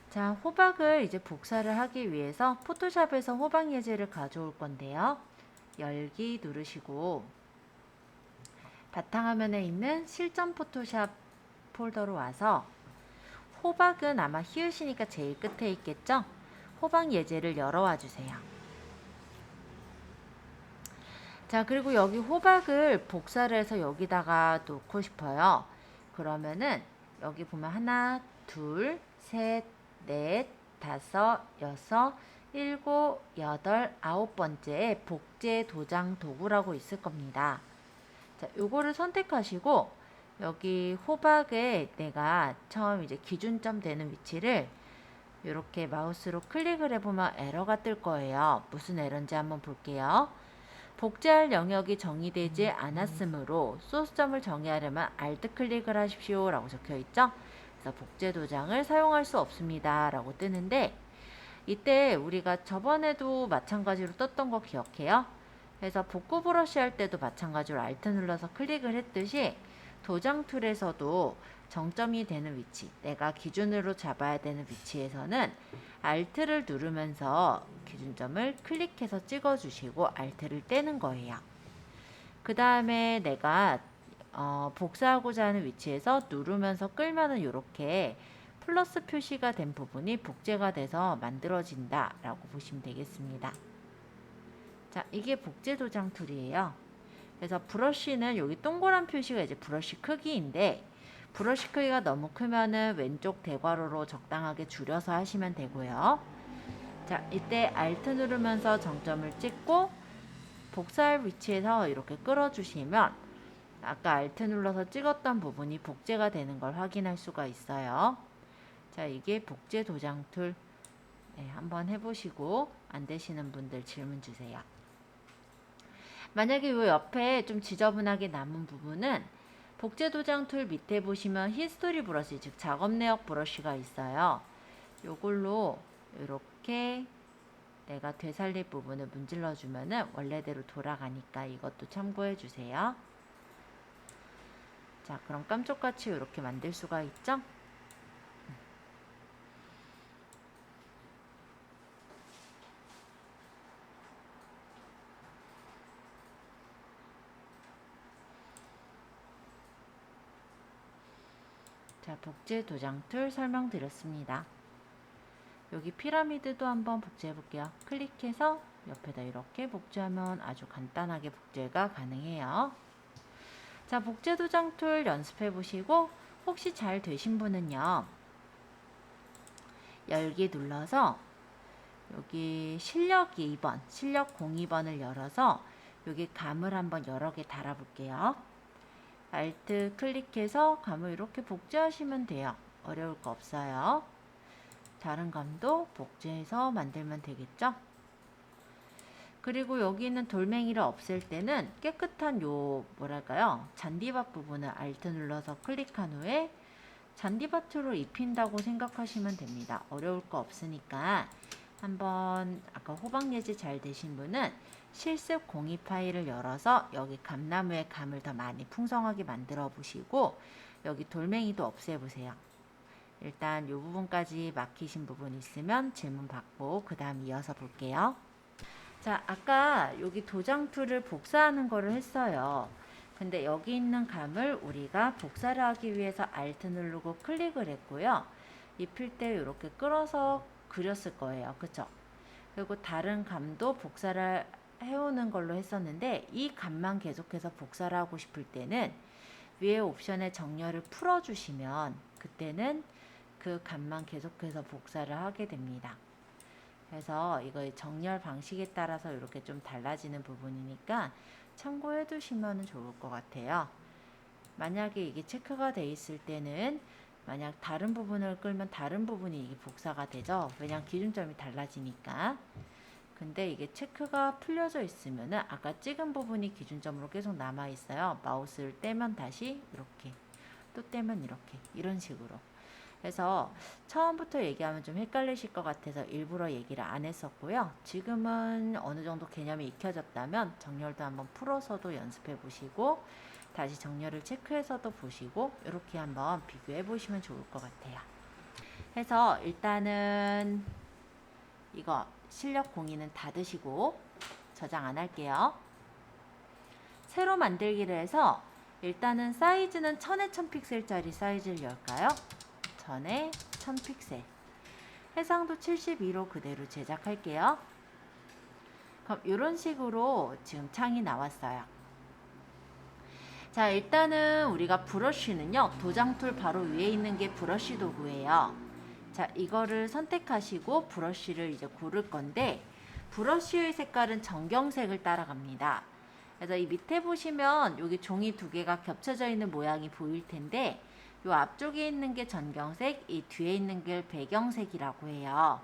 자, 호박을 이제 복사를 하기 위해서 포토샵에서 호박 예제를 가져올 건데요. 열기 누르시고 바탕화면에 있는 실전 포토샵 폴더로 와서 호박은 아마 히읗이니까 제일 끝에 있겠죠? 호박 예제를 열어와 주세요. 자, 그리고 여기 호박을 복사를 해서 여기다가 놓고 싶어요. 그러면은 여기 보면 하나, 둘, 셋, 넷, 다섯, 여섯, 일곱, 여덟, 아홉 번째에 복제 도장 도구라고 있을 겁니다. 자, 요거를 선택하시고 여기 호박에 내가 처음 이제 기준점 되는 위치를 이렇게 마우스로 클릭을 해보면 에러가 뜰 거예요. 무슨 에러인지 한번 볼게요. 복제할 영역이 정의되지 않았으므로 소스점을 정의하려면 Alt 클릭을 하십시오 라고 적혀 있죠. 그래서 복제 도장을 사용할 수 없습니다 라고 뜨는데, 이때 우리가 저번에도 마찬가지로 떴던 거 기억해요? 그래서 복구 브러쉬 할 때도 마찬가지로 Alt 눌러서 클릭을 했듯이 도장 툴에서도 정점이 되는 위치, 내가 기준으로 잡아야 되는 위치에서는 Alt를 누르면서 기준점을 클릭해서 찍어주시고 Alt를 떼는 거예요. 그 다음에 내가 복사하고자 하는 위치에서 누르면서 끌면은 이렇게 플러스 표시가 된 부분이 복제가 돼서 만들어진다 라고 보시면 되겠습니다. 자, 이게 복제 도장 툴이에요. 그래서 브러쉬는 여기 동그란 표시가 이제 브러쉬 크기인데, 브러쉬 크기가 너무 크면은 왼쪽 대괄호로 적당하게 줄여서 하시면 되고요. 자, 이때 Alt 누르면서 정점을 찍고 복사할 위치에서 이렇게 끌어주시면 아까 Alt 눌러서 찍었던 부분이 복제가 되는 걸 확인할 수가 있어요. 자, 이게 복제 도장 툴. 네, 한번 해보시고 안 되시는 분들 질문 주세요. 만약에 이 옆에 좀 지저분하게 남은 부분은 복제 도장 툴 밑에 보시면 히스토리 브러쉬, 즉 작업 내역 브러쉬가 있어요. 요걸로 이렇게 내가 되살릴 부분을 문질러 주면은 원래대로 돌아가니까 이것도 참고해 주세요. 자, 그럼 깜짝같이 이렇게 만들 수가 있죠? 자, 복제 도장 툴 설명드렸습니다. 여기 피라미드도 한번 복제해 볼게요. 클릭해서 옆에다 이렇게 복제하면 아주 간단하게 복제가 가능해요. 자, 복제 도장 툴 연습해 보시고 혹시 잘 되신 분은요, 열기 눌러서 여기 실력 2번, 실력 02번을 열어서 여기 감을 한번 여러 개 달아 볼게요. Alt 클릭해서 감을 이렇게 복제하시면 돼요. 어려울 거 없어요. 다른 감도 복제해서 만들면 되겠죠? 그리고 여기 있는 돌멩이를 없앨 때는 깨끗한 요 뭐랄까요, 잔디밭 부분을 Alt 눌러서 클릭한 후에 잔디밭으로 입힌다고 생각하시면 됩니다. 어려울 거 없으니까 한번 아까 호박 예제 잘 되신 분은 실습 공유 파일을 열어서 여기 감나무의 감을 더 많이 풍성하게 만들어 보시고 여기 돌멩이도 없애 보세요. 일단 이 부분까지 막히신 부분 있으면 질문 받고 그 다음 이어서 볼게요. 자, 아까 여기 도장 툴을 복사하는 거를 했어요. 근데 여기 있는 감을 우리가 복사를 하기 위해서 Alt 누르고 클릭을 했고요. 입힐 때 이렇게 끌어서 그렸을 거예요. 그쵸? 그리고 다른 감도 복사를 해오는 걸로 했었는데 이 감만 계속해서 복사를 하고 싶을 때는 위에 옵션의 정렬을 풀어주시면 그때는 그 감만 계속해서 복사를 하게 됩니다. 그래서 이거 정렬 방식에 따라서 이렇게 좀 달라지는 부분이니까 참고해 두시면 좋을 것 같아요. 만약에 이게 체크가 돼 있을 때는 만약 다른 부분을 끌면 다른 부분이 이게 복사가 되죠. 왜냐면 기준점이 달라지니까. 근데 이게 체크가 풀려져 있으면은 아까 찍은 부분이 기준점으로 계속 남아 있어요. 마우스를 떼면 다시 이렇게, 또 떼면 이렇게, 이런 식으로. 그래서 처음부터 얘기하면 좀 헷갈리실 것 같아서 일부러 얘기를 안 했었고요. 지금은 어느 정도 개념이 익혀졌다면 정렬도 한번 풀어서도 연습해 보시고 다시 정렬을 체크해서도 보시고 이렇게 한번 비교해 보시면 좋을 것 같아요. 해서 일단은 이거 실력 공유는 닫으시고 저장 안 할게요. 새로 만들기를 해서 일단은 사이즈는 1000에 1000픽셀짜리 사이즈를 열까요? 1000에 1000픽셀. 해상도 72로 그대로 제작할게요. 그럼 이런 식으로 지금 창이 나왔어요. 자, 일단은 우리가 브러쉬는요, 도장 툴 바로 위에 있는 게 브러쉬 도구예요. 자, 이거를 선택하시고 브러쉬를 이제 고를 건데, 브러쉬의 색깔은 정경색을 따라갑니다. 그래서 이 밑에 보시면 여기 종이 두 개가 겹쳐져 있는 모양이 보일 텐데, 요 앞쪽에 있는 게 전경색, 이 뒤에 있는 게 배경색이라고 해요.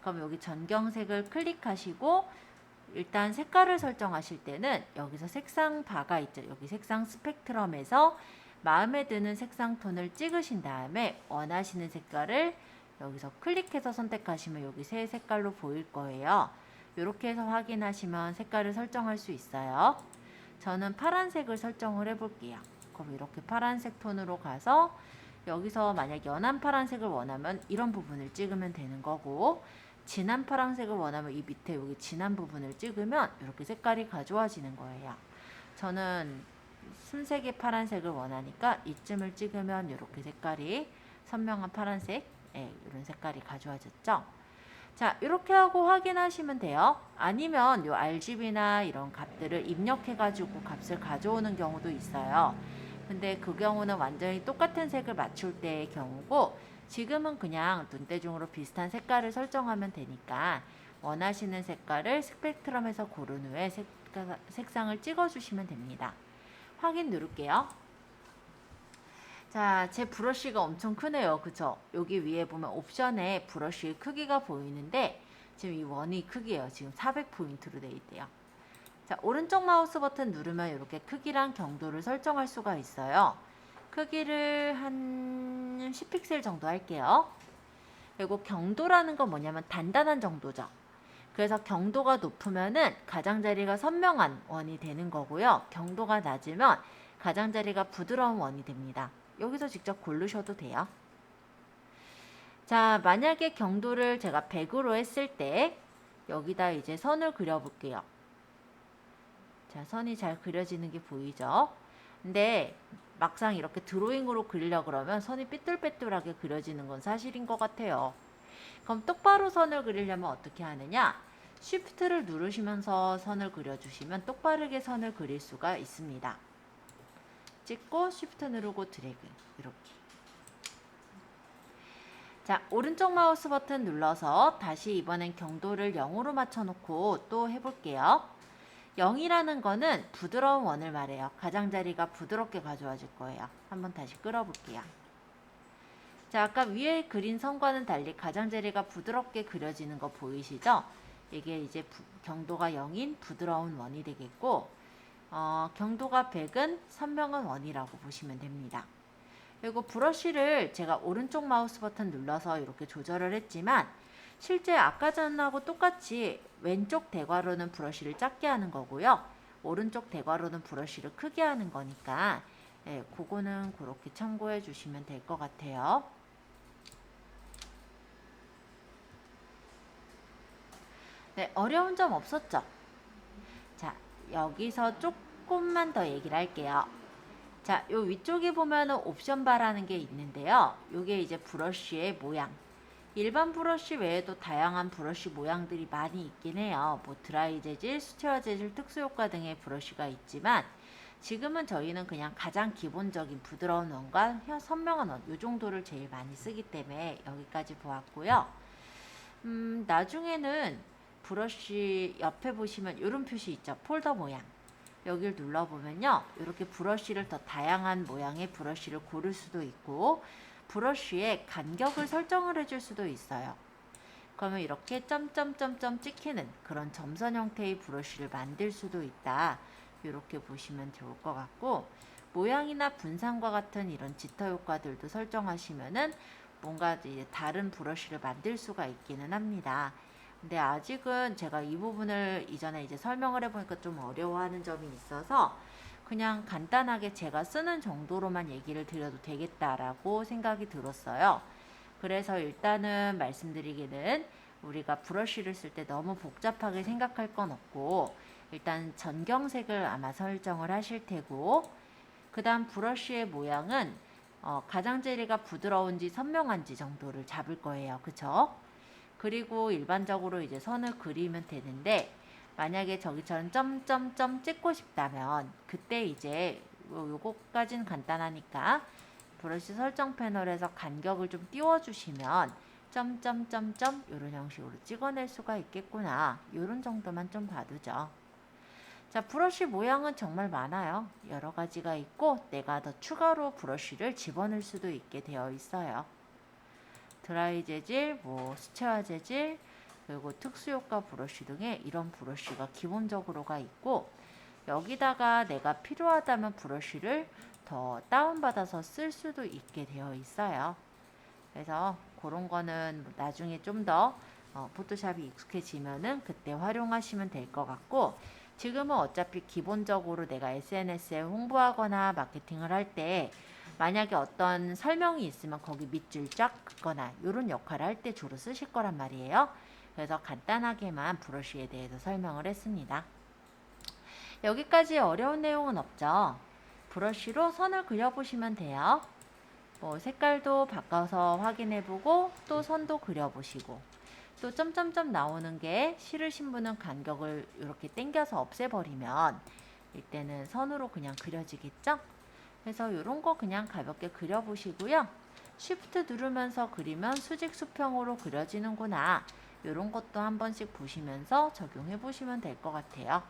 그럼 여기 전경색을 클릭하시고 일단 색깔을 설정하실 때는 여기서 색상 바가 있죠. 여기 색상 스펙트럼에서 마음에 드는 색상 톤을 찍으신 다음에 원하시는 색깔을 여기서 클릭해서 선택하시면 여기 새 색깔로 보일 거예요. 이렇게 해서 확인하시면 색깔을 설정할 수 있어요. 저는 파란색을 설정을 해볼게요. 그럼 이렇게 파란색 톤으로 가서 여기서 만약 연한 파란색을 원하면 이런 부분을 찍으면 되는 거고, 진한 파란색을 원하면 이 밑에 여기 진한 부분을 찍으면 이렇게 색깔이 가져와지는 거예요. 저는 순색의 파란색을 원하니까 이쯤을 찍으면 이렇게 색깔이 선명한 파란색, 이런 색깔이 가져와졌죠. 자, 이렇게 하고 확인하시면 돼요. 아니면 요 RGB나 이런 값들을 입력해가지고 값을 가져오는 경우도 있어요. 근데 그 경우는 완전히 똑같은 색을 맞출 때의 경우고, 지금은 그냥 눈대중으로 비슷한 색깔을 설정하면 되니까 원하시는 색깔을 스펙트럼에서 고른 후에 색상을 찍어주시면 됩니다. 확인 누를게요. 자, 제 브러쉬가 엄청 크네요. 그쵸? 여기 위에 보면 옵션에 브러쉬의 크기가 보이는데 지금 이 원이 크기예요. 지금 400포인트로 되어 있대요. 자, 오른쪽 마우스 버튼 누르면 이렇게 크기랑 경도를 설정할 수가 있어요. 크기를 한 10픽셀 정도 할게요. 그리고 경도라는 건 뭐냐면 단단한 정도죠. 그래서 경도가 높으면은 가장자리가 선명한 원이 되는 거고요. 경도가 낮으면 가장자리가 부드러운 원이 됩니다. 여기서 직접 고르셔도 돼요. 자, 만약에 경도를 제가 100으로 했을 때 여기다 이제 선을 그려볼게요. 자, 선이 잘 그려지는 게 보이죠? 근데 막상 이렇게 드로잉으로 그리려고 그러면 선이 삐뚤빼뚤하게 그려지는 건 사실인 것 같아요. 그럼 똑바로 선을 그리려면 어떻게 하느냐? Shift를 누르시면서 선을 그려주시면 똑바르게 선을 그릴 수가 있습니다. 찍고 Shift 누르고 드래그 이렇게. 자, 오른쪽 마우스 버튼 눌러서 다시 이번엔 경도를 0으로 맞춰놓고 또 해볼게요. 0이라는 거는 부드러운 원을 말해요. 가장자리가 부드럽게 가져와줄 거예요. 한번 다시 끌어볼게요. 자, 아까 위에 그린 선과는 달리 가장자리가 부드럽게 그려지는 거 보이시죠? 이게 이제 경도가 0인 부드러운 원이 되겠고, 경도가 100은 선명한 원이라고 보시면 됩니다. 그리고 브러쉬를 제가 오른쪽 마우스 버튼 눌러서 이렇게 조절을 했지만 실제 아까 전하고 똑같이 왼쪽 대괄호는 브러쉬를 작게 하는 거고요. 오른쪽 대괄호는 브러쉬를 크게 하는 거니까 그거는 그렇게 참고해 주시면 될 것 같아요. 네, 어려운 점 없었죠? 자, 여기서 조금만 더 얘기를 할게요. 자, 요 위쪽에 보면은 옵션 바라는 게 있는데요. 요게 이제 브러쉬의 모양. 일반 브러쉬 외에도 다양한 브러쉬 모양들이 많이 있긴 해요. 뭐 드라이 재질, 수채화 재질, 특수 효과 등의 브러쉬가 있지만 지금은 저희는 그냥 가장 기본적인 부드러운 원과 선명한 원, 요 정도를 제일 많이 쓰기 때문에 여기까지 보았고요. 나중에는 브러쉬 옆에 보시면 이런 표시 있죠. 폴더 모양. 여기를 눌러보면요. 이렇게 브러쉬를 더 다양한 모양의 브러쉬를 고를 수도 있고 브러쉬의 간격을 설정을 해줄 수도 있어요. 그러면 이렇게 점점점점 찍히는 그런 점선 형태의 브러쉬를 만들 수도 있다. 이렇게 보시면 좋을 것 같고 모양이나 분산과 같은 이런 지터 효과들도 설정하시면은 뭔가 이제 다른 브러쉬를 만들 수가 있기는 합니다. 근데 아직은 제가 이 부분을 이전에 이제 설명을 해보니까 좀 어려워하는 점이 있어서 그냥 간단하게 제가 쓰는 정도로만 얘기를 드려도 되겠다라고 생각이 들었어요. 그래서 일단은 말씀드리기는 우리가 브러쉬를 쓸 때 너무 복잡하게 생각할 건 없고 일단 전경색을 아마 설정을 하실 테고 그 다음 브러쉬의 모양은 가장자리가 부드러운지 선명한지 정도를 잡을 거예요. 그쵸? 그리고 일반적으로 이제 선을 그리면 되는데 만약에 저기처럼 점점점 찍고 싶다면 그때 이제 요거까지는 간단하니까 브러쉬 설정 패널에서 간격을 좀 띄워주시면 점점점점 이런 형식으로 찍어낼 수가 있겠구나. 이런 정도만 좀 봐두죠. 자, 브러쉬 모양은 정말 많아요. 여러 가지가 있고 내가 더 추가로 브러쉬를 집어넣을 수도 있게 되어 있어요. 드라이 재질, 수채화 재질, 그리고 특수효과 브러쉬 등의 이런 브러쉬가 기본적으로가 있고 여기다가 내가 필요하다면 브러쉬를 더 다운받아서 쓸 수도 있게 되어 있어요. 그래서 그런 거는 나중에 좀 더 포토샵이 익숙해지면은 그때 활용하시면 될 것 같고 지금은 어차피 기본적으로 내가 SNS에 홍보하거나 마케팅을 할 때 만약에 어떤 설명이 있으면 거기 밑줄 쫙 긋거나 이런 역할을 할 때 주로 쓰실 거란 말이에요. 그래서 간단하게만 브러쉬에 대해서 설명을 했습니다. 여기까지 어려운 내용은 없죠. 브러쉬로 선을 그려보시면 돼요. 색깔도 바꿔서 확인해보고 또 선도 그려보시고 또 점점점 나오는 게 싫으신 분은 간격을 이렇게 당겨서 없애버리면 이때는 선으로 그냥 그려지겠죠? 그래서 이런 거 그냥 가볍게 그려보시고요. 쉬프트 누르면서 그리면 수직 수평으로 그려지는구나. 이런 것도 한 번씩 보시면서 적용해 보시면 될 것 같아요.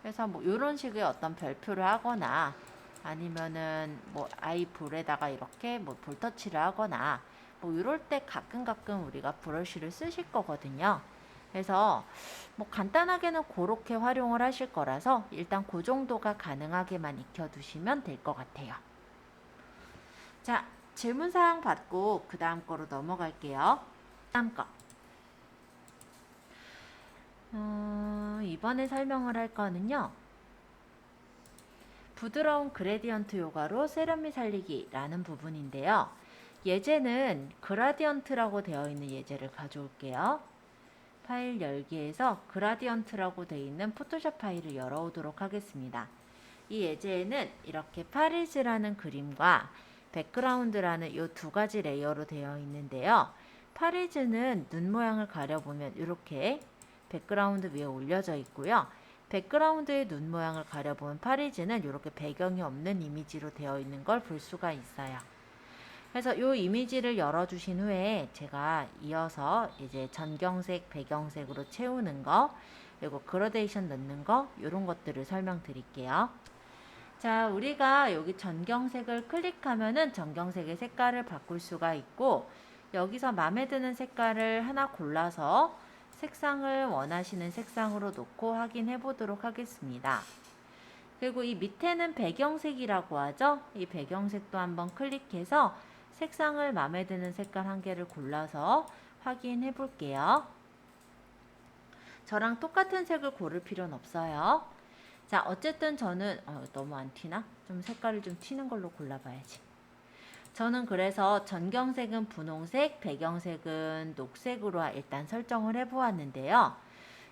그래서 이런 식의 어떤 별표를 하거나 아니면은 아이 볼에다가 이렇게 볼터치를 하거나 이럴 때 가끔 우리가 브러쉬를 쓰실 거거든요. 그래서 간단하게는 그렇게 활용을 하실 거라서 일단 그 정도가 가능하게만 익혀두시면 될 것 같아요. 자, 질문사항 받고 그 다음 거로 넘어갈게요. 다음 거. 이번에 설명을 할 거는요. 부드러운 그레디언트 요가로 세련미 살리기 라는 부분인데요. 예제는 그라디언트라고 되어 있는 예제를 가져올게요. 파일 열기에서 그라디언트라고 되어 있는 포토샵 파일을 열어오도록 하겠습니다. 이 예제에는 이렇게 파리즈라는 그림과 백그라운드라는 이 두 가지 레이어로 되어 있는데요. 파리즈는 눈 모양을 가려보면 이렇게 백그라운드 위에 올려져 있고요. 백그라운드의 눈 모양을 가려보면 파리즈는 이렇게 배경이 없는 이미지로 되어 있는 걸 볼 수가 있어요. 그래서 이 이미지를 열어주신 후에 제가 이어서 이제 전경색, 배경색으로 채우는 거, 그리고 그라데이션 넣는 거, 이런 것들을 설명드릴게요. 자, 우리가 여기 전경색을 클릭하면은 전경색의 색깔을 바꿀 수가 있고, 여기서 마음에 드는 색깔을 하나 골라서 색상을 원하시는 색상으로 놓고 확인해 보도록 하겠습니다. 그리고 이 밑에는 배경색이라고 하죠. 이 배경색도 한번 클릭해서 색상을 마음에 드는 색깔 한 개를 골라서 확인해 볼게요. 저랑 똑같은 색을 고를 필요는 없어요. 자, 어쨌든 저는 너무 안 튀나? 좀 색깔을 좀 튀는 걸로 골라봐야지. 저는 그래서 전경색은 분홍색, 배경색은 녹색으로 일단 설정을 해보았는데요.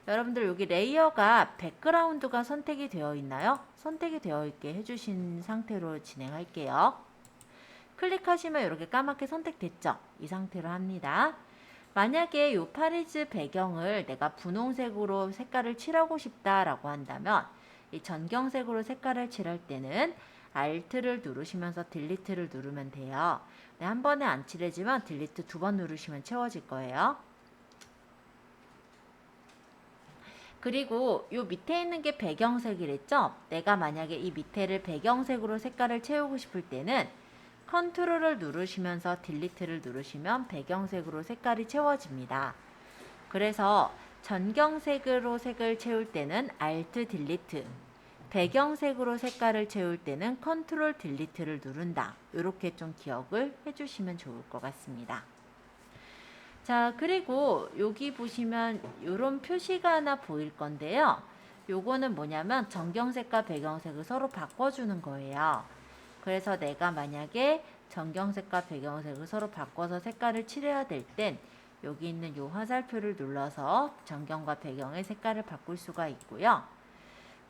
여러분들 여기 레이어가 백그라운드가 선택이 되어 있나요? 선택이 되어 있게 해주신 상태로 진행할게요. 클릭하시면 이렇게 까맣게 선택됐죠? 이 상태로 합니다. 만약에 이 파리즈 배경을 내가 분홍색으로 색깔을 칠하고 싶다라고 한다면 이 전경색으로 색깔을 칠할 때는 Alt를 누르시면서 딜리트를 누르면 돼요. 네, 한 번에 안 칠해지면 딜리트 두 번 누르시면 채워질 거예요. 그리고 이 밑에 있는 게 배경색이랬죠? 내가 만약에 이 밑에를 배경색으로 색깔을 채우고 싶을 때는 컨트롤을 누르시면서 딜리트를 누르시면 배경색으로 색깔이 채워집니다. 그래서 전경색으로 색을 채울 때는 Alt 딜리트, 배경색으로 색깔을 채울 때는 컨트롤 딜리트를 누른다. 이렇게 좀 기억을 해주시면 좋을 것 같습니다. 자, 그리고 여기 보시면 이런 표시가 하나 보일 건데요. 요거는 뭐냐면 전경색과 배경색을 서로 바꿔주는 거예요. 그래서 내가 만약에 전경색과 배경색을 서로 바꿔서 색깔을 칠해야 될 땐 여기 있는 요 화살표를 눌러서 전경과 배경의 색깔을 바꿀 수가 있고요.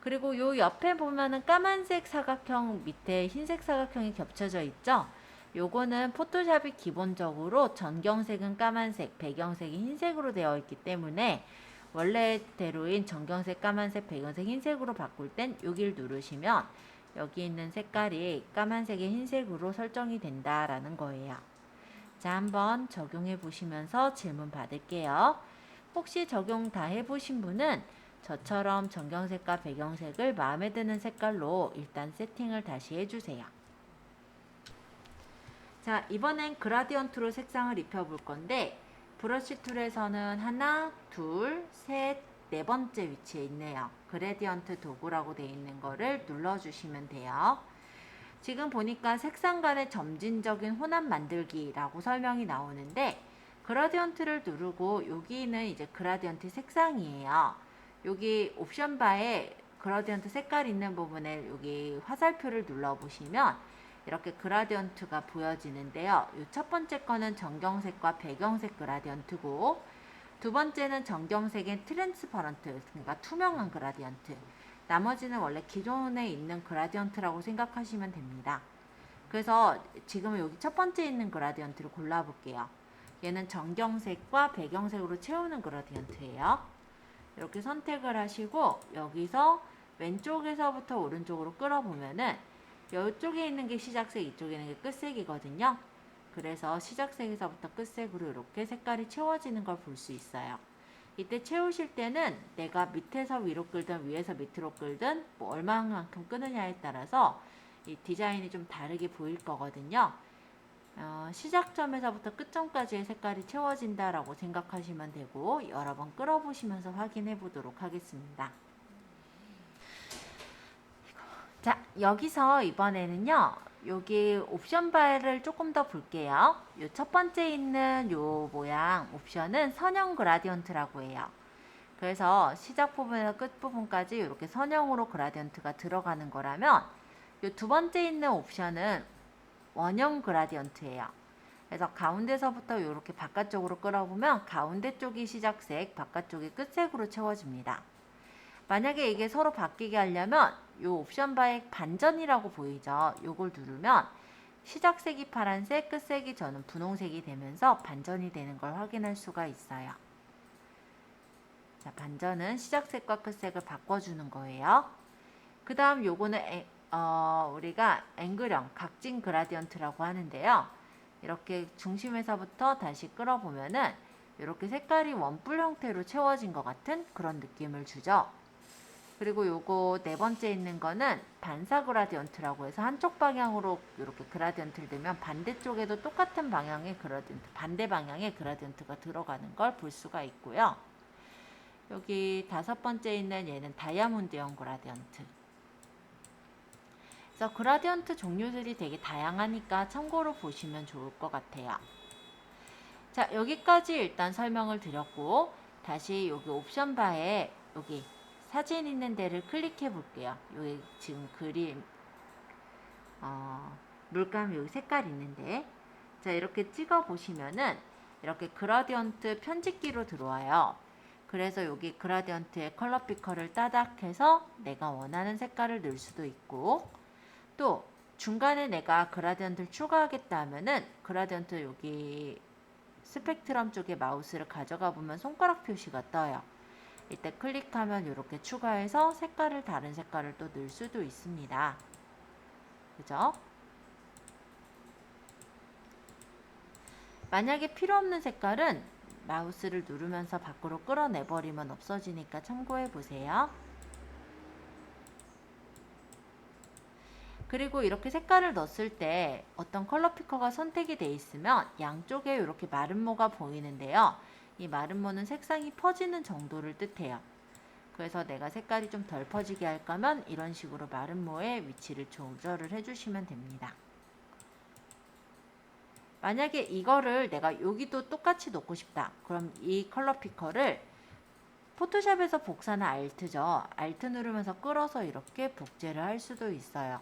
그리고 요 옆에 보면은 까만색 사각형 밑에 흰색 사각형이 겹쳐져 있죠? 요거는 포토샵이 기본적으로 전경색은 까만색, 배경색이 흰색으로 되어 있기 때문에 원래대로인 전경색, 까만색, 배경색, 흰색으로 바꿀 땐 여기를 누르시면 여기 있는 색깔이 까만색에 흰색으로 설정이 된다라는 거예요. 자, 한번 적용해 보시면서 질문 받을게요. 혹시 적용 다 해보신 분은 저처럼 전경색과 배경색을 마음에 드는 색깔로 일단 세팅을 다시 해주세요. 자, 이번엔 그라디언트로 색상을 입혀볼 건데 브러쉬 툴에서는 하나, 둘, 셋, 네 번째 위치에 있네요. 그레디언트 도구라고 되어 있는 거를 눌러주시면 돼요. 지금 보니까 색상 간의 점진적인 혼합 만들기라고 설명이 나오는데 그라디언트를 누르고 여기는 이제 그라디언트 색상이에요. 여기 옵션 바에 그라디언트 색깔 있는 부분에 여기 화살표를 눌러보시면 이렇게 그라디언트가 보여지는데요. 이 첫 번째 거는 전경색과 배경색 그라디언트고 두 번째는 전경색의 트랜스퍼런트, 그러니까 투명한 그라디언트. 나머지는 원래 기존에 있는 그라디언트라고 생각하시면 됩니다. 그래서 지금 여기 첫 번째 있는 그라디언트를 골라볼게요. 얘는 전경색과 배경색으로 채우는 그라디언트예요. 이렇게 선택을 하시고 여기서 왼쪽에서부터 오른쪽으로 끌어보면은 이쪽에 있는 게 시작색, 이쪽에 있는 게 끝색이거든요. 그래서 시작색에서부터 끝색으로 이렇게 색깔이 채워지는 걸 볼 수 있어요. 이때 채우실 때는 내가 밑에서 위로 끌든 위에서 밑으로 끌든 뭐 얼마만큼 끄느냐에 따라서 이 디자인이 좀 다르게 보일 거거든요. 시작점에서부터 끝점까지의 색깔이 채워진다라고 생각하시면 되고 여러 번 끌어보시면서 확인해 보도록 하겠습니다. 자, 여기서 이번에는요. 여기 옵션 바를 조금 더 볼게요. 요 첫 번째 있는 요 모양 옵션은 선형 그라디언트라고 해요. 그래서 시작 부분에서 끝 부분까지 이렇게 선형으로 그라디언트가 들어가는 거라면 요 두 번째 있는 옵션은 원형 그라디언트예요. 그래서 가운데서부터 이렇게 바깥쪽으로 끌어보면 가운데 쪽이 시작색, 바깥쪽이 끝색으로 채워집니다. 만약에 이게 서로 바뀌게 하려면 이 옵션 바에 반전이라고 보이죠? 요걸 누르면 시작색이 파란색, 끝색이 저는 분홍색이 되면서 반전이 되는 걸 확인할 수가 있어요. 자, 반전은 시작색과 끝색을 바꿔주는 거예요. 그 다음 요거는 우리가 앵글형, 각진 그라디언트라고 하는데요. 이렇게 중심에서부터 다시 끌어보면은 이렇게 색깔이 원뿔 형태로 채워진 것 같은 그런 느낌을 주죠. 그리고 요거 네 번째 있는 거는 반사 그라디언트라고 해서 한쪽 방향으로 이렇게 그라디언트를 넣으면 반대쪽에도 똑같은 방향의 그라디언트, 반대 방향의 그라디언트가 들어가는 걸 볼 수가 있고요. 여기 다섯 번째 있는 얘는 다이아몬드형 그라디언트. 그래서 그라디언트 종류들이 되게 다양하니까 참고로 보시면 좋을 것 같아요. 자, 여기까지 일단 설명을 드렸고 다시 여기 옵션 바에 여기 사진 있는 데를 클릭해 볼게요. 여기 지금 그림 물감 여기 색깔 있는데 자, 이렇게 찍어 보시면은 이렇게 그라디언트 편집기로 들어와요. 그래서 여기 그라디언트의 컬러 피커를 따닥해서 내가 원하는 색깔을 넣을 수도 있고 또 중간에 내가 그라디언트를 추가하겠다 하면은 그라디언트 여기 스펙트럼 쪽에 마우스를 가져가 보면 손가락 표시가 떠요. 이때 클릭하면 이렇게 추가해서 색깔을 다른 색깔을 또 넣을 수도 있습니다. 그죠? 만약에 필요 없는 색깔은 마우스를 누르면서 밖으로 끌어내버리면 없어지니까 참고해 보세요. 그리고 이렇게 색깔을 넣었을 때 어떤 컬러 피커가 선택이 되어 있으면 양쪽에 이렇게 마름모가 보이는데요. 이 마름모는 색상이 퍼지는 정도를 뜻해요. 그래서 내가 색깔이 좀 덜 퍼지게 할 거면 이런 식으로 마름모의 위치를 조절을 해주시면 됩니다. 만약에 이거를 내가 여기도 똑같이 놓고 싶다. 그럼 이 컬러 피커를 포토샵에서 복사는 Alt죠. Alt 누르면서 끌어서 이렇게 복제를 할 수도 있어요.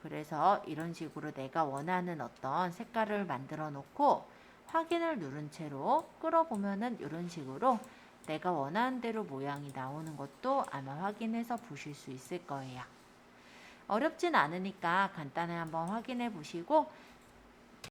그래서 이런 식으로 내가 원하는 어떤 색깔을 만들어 놓고 확인을 누른 채로 끌어보면은 이런 식으로 내가 원하는 대로 모양이 나오는 것도 아마 확인해서 보실 수 있을 거예요. 어렵진 않으니까 간단히 한번 확인해 보시고